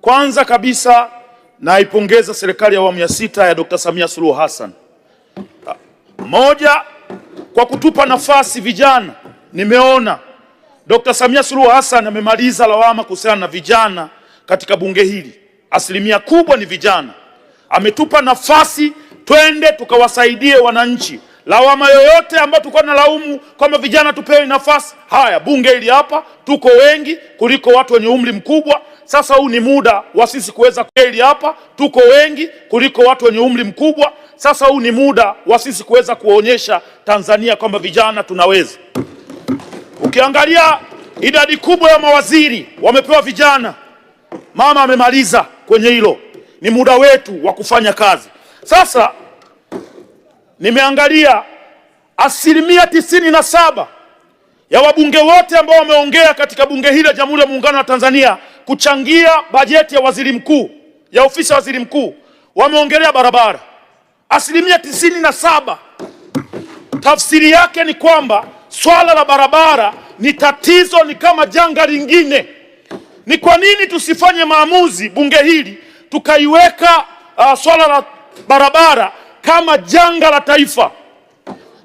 Kwanza kabisa naipongeza serikali ya awamu ya 6 ya Dr. Samia Suluhu Hassan. Moja, kwa kutupa nafasi vijana. Nimeona Dr. Samia Suluhu Hassan amemaliza lawama kuhusiana na vijana katika bunge hili. Asilimia kubwa ni vijana. Ametupa nafasi twende tukawasaidie wananchi. Lawama yoyote ambayo tulikuwa tunalaumu kwamba vijana tupewe nafasi, haya bunge hili hapa tuko wengi kuliko watu wenye umri mkubwa. Sasa huu ni muda wa sisi kuweza kweli hapa tuko wengi kuliko watu wenye umri mkubwa. Sasa huu ni muda wa sisi kuweza kuonyesha Tanzania kwamba vijana tunaweza. Ukiangalia idadi kubwa ya mawaziri wamepewa vijana. Mama amemaliza kwenye hilo. Ni muda wetu wa kufanya kazi. Sasa nimeangalia asilimia 97 ya wabunge wote ambao wameongea katika bunge hili la Jamhuri ya Muungano wa Tanzania kuchangia bajeti ya waziri mkuu, ya ofisi ya waziri mkuu, wameongelea barabara. Asilimia 97. Tafsiri yake ni kwamba swala la barabara ni tatizo, ni kama janga lingine. Ni kwa nini tusifanye maamuzi bunge hili tukaiweka swala la barabara kama janga la taifa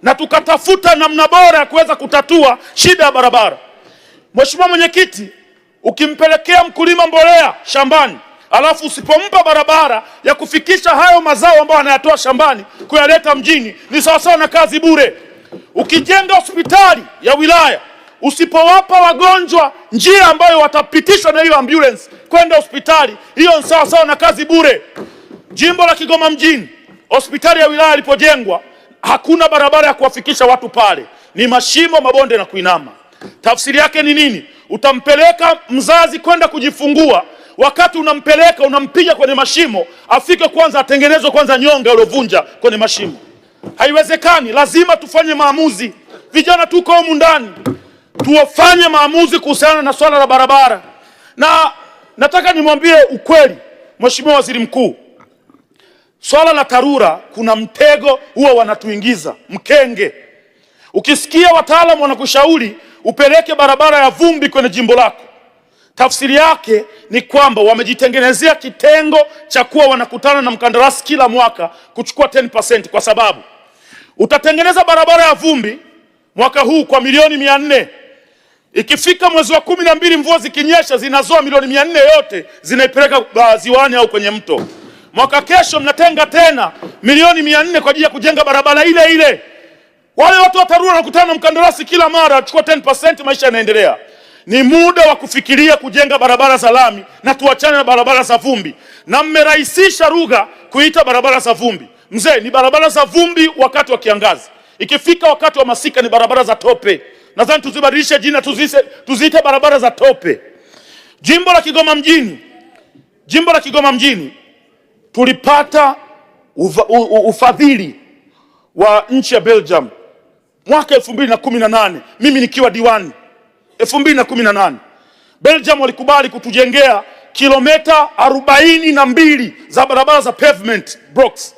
na tukatafuta namna bora ya kuweza kutatua shida ya barabara? Mheshimiwa Mwenyekiti, ukimpelekea mkulima mbolea shambani alafu usipompa barabara ya kufikisha hayo mazao ambayo anayatoa shambani kuyaleta mjini, ni sawasawa na kazi bure. Ukijenga hospitali ya wilaya usipowapa wagonjwa njia ambayo watapitishwa na hiyo ambulance kwenda hospitali, hiyo ni sawasawa na kazi bure. Jimbo la Kigoma mjini, hospitali ya wilaya ilipojengwa, hakuna barabara ya kuwafikisha watu pale, ni mashimo, mabonde na kuinama. Tafsiri yake ni nini? Utampeleka mzazi kwenda kujifungua, wakati unampeleka unampiga kwenye mashimo, afike kwanza atengenezwe kwanza nyonga iliyovunja kwenye mashimo. Haiwezekani. Lazima tufanye maamuzi. Vijana tuko humu ndani, tuwafanye maamuzi kuhusiana na swala la barabara. Na nataka nimwambie ukweli Mheshimiwa Waziri Mkuu, swala la TARURA kuna mtego huo wanatuingiza, mkenge. Ukisikia wataalamu wanakushauri upeleke barabara ya vumbi kwenye jimbo lako, tafsiri yake ni kwamba wamejitengenezea kitengo cha kuwa wanakutana na mkandarasi kila mwaka kuchukua 10%, kwa sababu utatengeneza barabara ya vumbi mwaka huu kwa milioni 400. Ikifika mwezi wa 12 mvua zikinyesha zinazoa milioni 400 yote zinaipeleka ziwani au kwenye mto. Mwaka kesho mnatenga tena milioni 400 kwa ajili ya kujenga barabara ile ile. Wale watu wa TARURA wanakutana na mkandarasi kila mara achukua 10%, maisha yanaendelea. Ni muda wa kufikiria kujenga barabara za lami na tuachane na barabara za vumbi. Na mmerahisisha lugha kuita barabara za vumbi. Mzee, ni barabara za vumbi wakati wa kiangazi. Ikifika wakati wa masika ni barabara za tope. Nadhani tuzibadilishe jina, tuziite barabara za tope. Jimbo la Kigoma mjini tulipata ufadhili wa nchi ya Belgium mwaka 2018, mimi nikiwa diwani 2018. Belgium walikubali kutujengea kilomita 42 za barabara za pavement blocks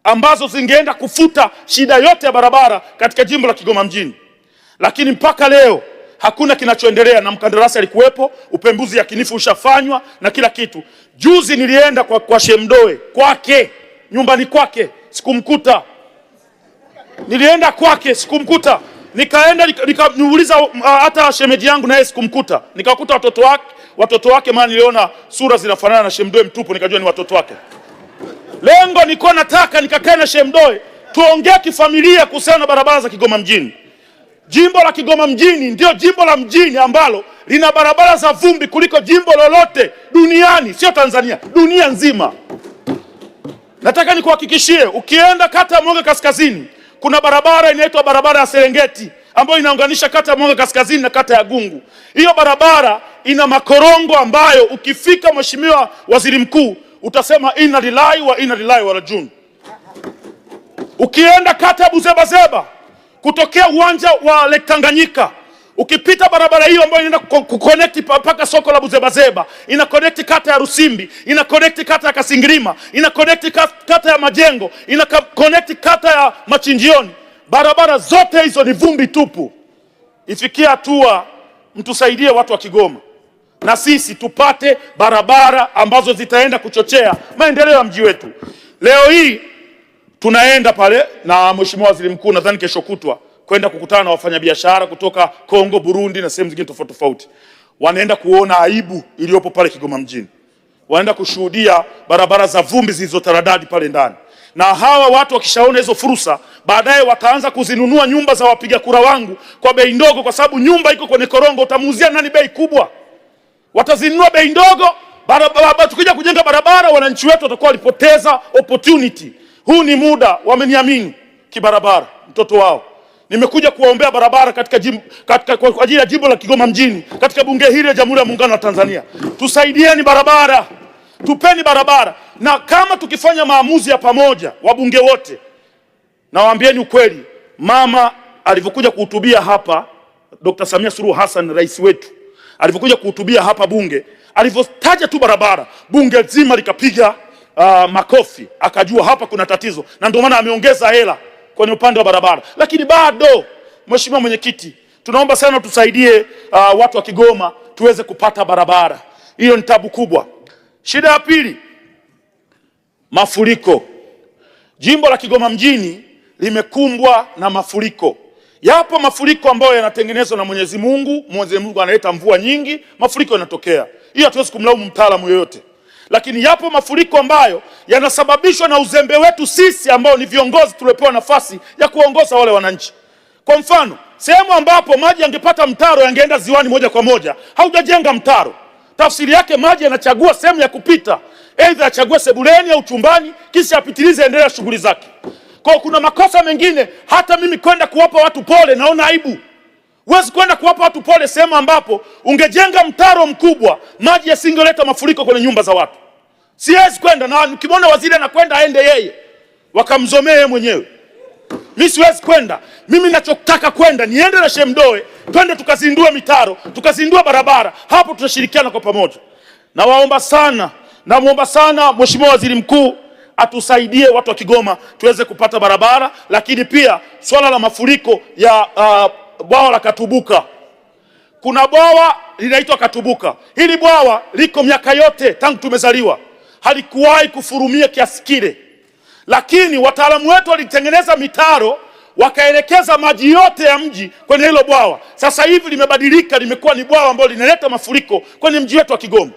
ambazo zingeenda kufuta shida yote ya barabara katika jimbo la Kigoma mjini. Lakini mpaka leo hakuna kinachoendelea, na mkandarasi alikuwepo, upembuzi yakinifu ushafanywa na kila kitu. Juzi nilienda kwa Shemdoe kwake, nyumbani kwake, sikumkuta. Nilienda kwake sikumkuta. Nikaenda nikaniuliza hata shemeji yangu naye sikumkuta. Nikakuta watoto wake maana niliona sura zinafanana na Shemdoe mtupu, nikajua ni watoto wake. Lengo nilikuwa nataka nikakae na Shemdoe tuongee kifamilia kuhusiana na barabara za Kigoma mjini. Jimbo la Kigoma mjini ndio jimbo la mjini ambalo lina barabara za vumbi kuliko jimbo lolote duniani, sio Tanzania, dunia nzima. Nataka nikuhakikishie, ukienda kata ya Mwanga Kaskazini kuna barabara inaitwa barabara ya Serengeti ambayo inaunganisha kata ya Mwanga Kaskazini na kata ya Gungu. Hiyo barabara ina makorongo ambayo ukifika Mheshimiwa Waziri Mkuu utasema inna lillahi wa inna ilaihi rajiun. Ukienda kata ya Buzebazeba kutokea uwanja wa Lake Tanganyika, ukipita barabara hiyo ambayo inaenda kuconnect mpaka soko la Buzebazeba, ina connect kata ya Rusimbi, ina connect kata ya Kasingirima, ina connect kata ya Majengo, ina connect kata ya Machinjioni. Barabara zote hizo ni vumbi tupu. Ifikia hatua mtusaidie watu wa Kigoma. na sisi tupate barabara ambazo zitaenda kuchochea maendeleo ya mji wetu. Leo hii tunaenda pale na Mheshimiwa Waziri Mkuu, nadhani kesho kutwa, kwenda kukutana na wafanyabiashara kutoka Kongo, Burundi na sehemu zingine tofauti tofauti. Wanaenda kuona aibu iliyopo pale Kigoma mjini. Wanaenda kushuhudia barabara za vumbi zilizotaradadi pale ndani. Na hawa watu wakishaona hizo fursa, baadaye wataanza kuzinunua nyumba za wapiga kura wangu kwa bei ndogo, kwa sababu nyumba iko kwenye korongo, utamuuzia nani bei kubwa? Watazinunua bei ndogo. Tukija kujenga barabara, wananchi wetu watakuwa walipoteza opportunity. Huu ni muda, wameniamini kibarabara, mtoto wao. Nimekuja kuwaombea barabara kwa ajili ya jimbo la Kigoma mjini, katika bunge hili la Jamhuri ya Muungano wa Tanzania. Tusaidieni barabara, tupeni barabara. Na kama tukifanya maamuzi ya pamoja, wabunge wote, na waambieni ukweli, mama alivyokuja kuhutubia hapa, Dr. Samia Suluhu Hassan, rais wetu, alivyokuja kuhutubia hapa bunge, alivyotaja tu barabara, bunge zima likapiga makofi, akajua hapa kuna tatizo, na ndio maana ameongeza hela kwenye upande wa barabara. Lakini bado, Mheshimiwa Mwenyekiti, tunaomba sana tusaidie watu wa Kigoma tuweze kupata barabara. Hiyo ni tabu kubwa. Shida ya pili, mafuriko. Jimbo la Kigoma mjini limekumbwa na mafuriko. Yapo mafuriko ambayo yanatengenezwa na Mwenyezi Mungu. Mwenyezi Mungu analeta mvua nyingi, mafuriko yanatokea. Hiyo hatuwezi kumlaumu mtaalamu yoyote. Lakini yapo mafuriko ambayo yanasababishwa na uzembe wetu sisi ambao ni viongozi tuliopewa nafasi ya kuongoza wale wananchi. Kwa mfano, sehemu ambapo maji yangepata mtaro yangeenda ziwani moja kwa moja, haujajenga mtaro. Tafsiri yake maji yanachagua sehemu ya kupita, aidha achague sebuleni au chumbani, kisha apitilize endelea shughuli zake. Kwa kuna makosa mengine, hata mimi kwenda kuwapa watu pole naona aibu. Huwezi kwenda kuwapa watu pole sehemu ambapo ungejenga mtaro mkubwa, maji yasingeleta mafuriko kwenye nyumba za watu. Siwezi kwenda, na nikimwona waziri anakwenda aende yeye, wakamzomee mwenyewe. Mimi siwezi kwenda. Mimi ninachotaka kwenda niende na Shemdoe, twende tukazindue mitaro, tukazindue barabara. Hapo tutashirikiana kwa pamoja. Namuomba sana Mheshimiwa Waziri Mkuu atusaidie watu wa Kigoma tuweze kupata barabara, lakini pia swala la mafuriko ya bwawa la Katubuka. Kuna bwawa linaitwa Katubuka. Hili bwawa liko miaka yote tangu tumezaliwa, halikuwahi kufurumia kiasi kile. Lakini wataalamu wetu walitengeneza mitaro, wakaelekeza maji yote ya mji kwenye hilo bwawa. Sasa hivi limebadilika, limekuwa ni bwawa ambalo linaleta mafuriko kwenye mji wetu wa Kigoma.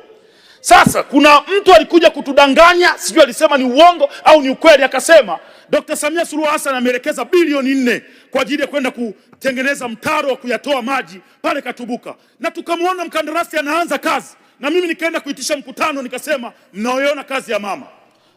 Sasa kuna mtu alikuja kutudanganya, sijui alisema ni uongo au ni ukweli, akasema Dr. Samia Suluhu Hassan ameelekeza bilioni 4 kwa ajili ya kwenda kutengeneza mtaro wa kuyatoa maji pale Katubuka. Na tukamwona mkandarasi anaanza kazi, na mimi nikaenda kuitisha mkutano, nikasema mnaoiona kazi ya mama.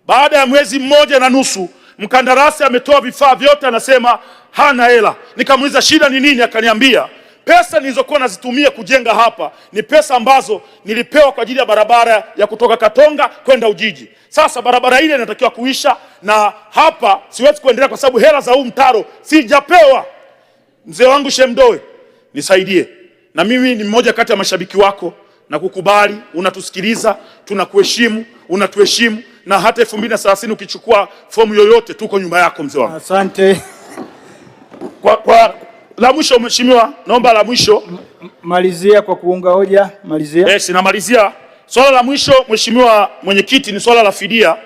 Baada ya mwezi mmoja na nusu, mkandarasi ametoa vifaa vyote, anasema hana hela. Nikamuuliza shida ni nini? Akaniambia pesa nilizokuwa nazitumia kujenga hapa ni pesa ambazo nilipewa kwa ajili ya barabara ya kutoka Katonga kwenda Ujiji. Sasa barabara ile inatakiwa kuisha, na hapa siwezi kuendelea kwa sababu hela za huu mtaro sijapewa. Mzee wangu Shemdoe, nisaidie. Na mimi ni mmoja kati ya mashabiki wako, na kukubali, unatusikiliza, tunakuheshimu, unatuheshimu, na hata 2030 ukichukua fomu yoyote tuko nyuma yako mzee wangu. Asante. La mwisho Mheshimiwa, naomba la mwisho. Malizia kwa kuunga hoja, malizia. Yes, namalizia. Swala la mwisho Mheshimiwa Mwenyekiti ni swala la fidia.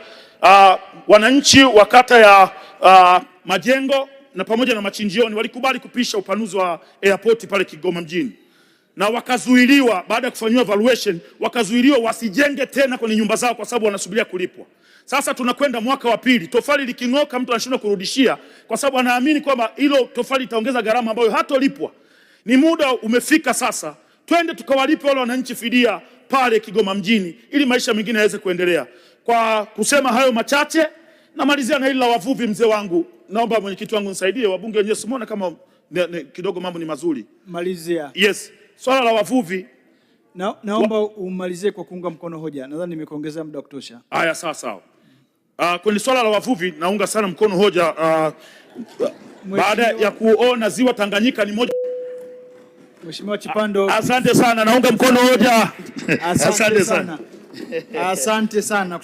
Wananchi wa kata ya Majengo na pamoja na Machinjioni walikubali kupisha upanuzi wa airport pale Kigoma mjini. Na wakazuiliwa baada ya kufanywa evaluation, wakazuiliwa wasijenge tena kwenye nyumba zao kwa sababu wanasubiria kulipwa. Sasa tunakwenda mwaka wa pili, tofali liking'oka mtu anashindwa kurudishia kwa sababu anaamini kwamba hilo tofali itaongeza gharama ambayo hatolipwa. Ni muda umefika sasa, twende tukawalipe wale wananchi fidia pale Kigoma mjini ili maisha mengine yaweze kuendelea. Kwa kusema hayo machache, namalizia na hili la wavuvi. Mzee wangu, naomba mwenyekiti wangu nisaidie, wabunge wenyewe simuona kama kidogo mambo ni mazuri. Malizia. Yes. Swala la wavuvi naomba umalizie kwa kuunga mkono hoja. Nadhani nimekuongezea muda wa kutosha. Haya, sawa. Kwenye swala la wavuvi naunga sana mkono hoja baada ya kuona ziwa Tanganyika ni moja. Mheshimiwa Chipando. Asante sana, naunga mkono hoja. Asante sana. Asante sana.